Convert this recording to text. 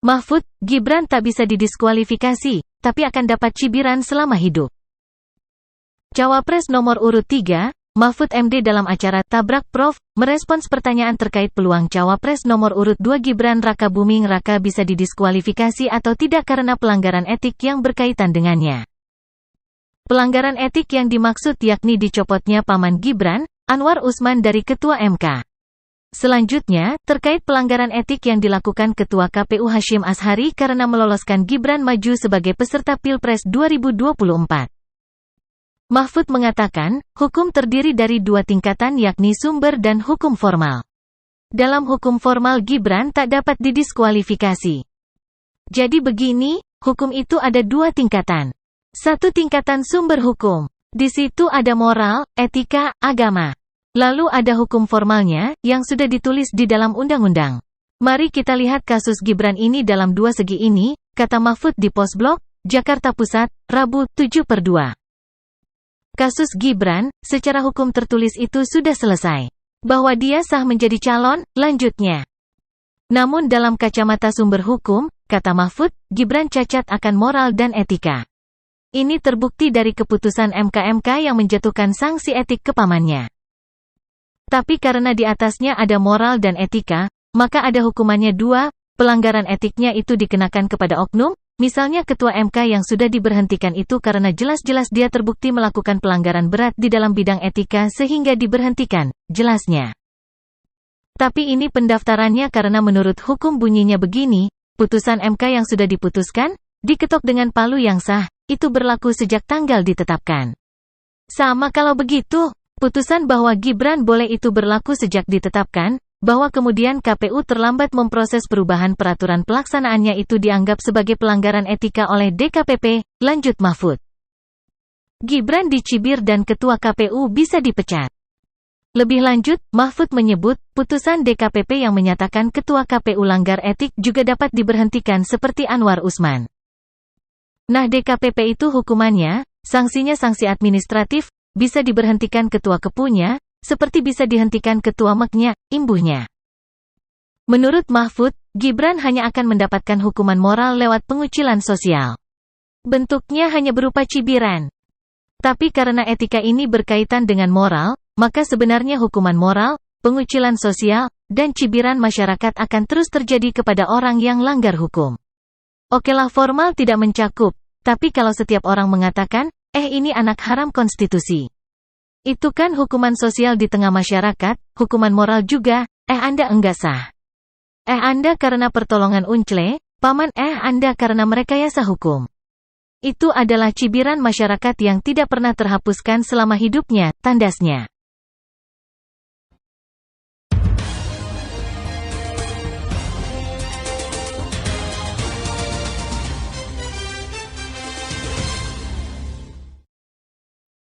Mahfud, Gibran tak bisa didiskualifikasi, tapi akan dapat cibiran selama hidup. Cawapres nomor urut 3, Mahfud MD dalam acara Tabrak Prof, merespons pertanyaan terkait peluang Cawapres nomor urut 2 Gibran Rakabuming Raka bisa didiskualifikasi atau tidak karena pelanggaran etik yang berkaitan dengannya. Pelanggaran etik yang dimaksud yakni dicopotnya paman Gibran, Anwar Usman dari Ketua MK. Selanjutnya, terkait pelanggaran etik yang dilakukan Ketua KPU Hasyim Ashari karena meloloskan Gibran maju sebagai peserta Pilpres 2024. Mahfud mengatakan, hukum terdiri dari dua tingkatan yakni sumber dan hukum formal. Dalam hukum formal Gibran tak dapat didiskualifikasi. Jadi begini, hukum itu ada dua tingkatan. Satu tingkatan sumber hukum. Di situ ada moral, etika, agama. Lalu ada hukum formalnya, yang sudah ditulis di dalam undang-undang. Mari kita lihat kasus Gibran ini dalam dua segi ini, kata Mahfud di Postblog, Jakarta Pusat, Rabu, 7/2. Kasus Gibran, secara hukum tertulis itu sudah selesai. Bahwa dia sah menjadi calon, lanjutnya. Namun dalam kacamata sumber hukum, kata Mahfud, Gibran cacat akan moral dan etika. Ini terbukti dari keputusan MK yang menjatuhkan sanksi etik ke pamannya. Tapi karena di atasnya ada moral dan etika, maka ada hukumannya dua, pelanggaran etiknya itu dikenakan kepada oknum, misalnya Ketua MK yang sudah diberhentikan itu karena jelas-jelas dia terbukti melakukan pelanggaran berat di dalam bidang etika sehingga diberhentikan, jelasnya. Tapi ini pendaftarannya karena menurut hukum bunyinya begini, putusan MK yang sudah diputuskan, diketok dengan palu yang sah, itu berlaku sejak tanggal ditetapkan. Sama kalau begitu, putusan bahwa Gibran boleh itu berlaku sejak ditetapkan, bahwa kemudian KPU terlambat memproses perubahan peraturan pelaksanaannya itu dianggap sebagai pelanggaran etika oleh DKPP, lanjut Mahfud. Gibran dicibir dan Ketua KPU bisa dipecat. Lebih lanjut, Mahfud menyebut, putusan DKPP yang menyatakan Ketua KPU langgar etik juga dapat diberhentikan seperti Anwar Usman. Nah DKPP itu hukumannya, sanksinya sanksi administratif, bisa diberhentikan ketua kepunya, seperti bisa dihentikan ketua meknya, imbuhnya. Menurut Mahfud, Gibran hanya akan mendapatkan hukuman moral lewat pengucilan sosial. Bentuknya hanya berupa cibiran. Tapi karena etika ini berkaitan dengan moral, maka sebenarnya hukuman moral, pengucilan sosial, dan cibiran masyarakat akan terus terjadi kepada orang yang langgar hukum. Okelah formal tidak mencakup, tapi kalau setiap orang mengatakan, ini anak haram konstitusi. Itu kan hukuman sosial di tengah masyarakat, hukuman moral juga, Anda enggak sah. Anda karena pertolongan uncle, paman Anda karena merekayasa hukum. Itu adalah cibiran masyarakat yang tidak pernah terhapuskan selama hidupnya, tandasnya.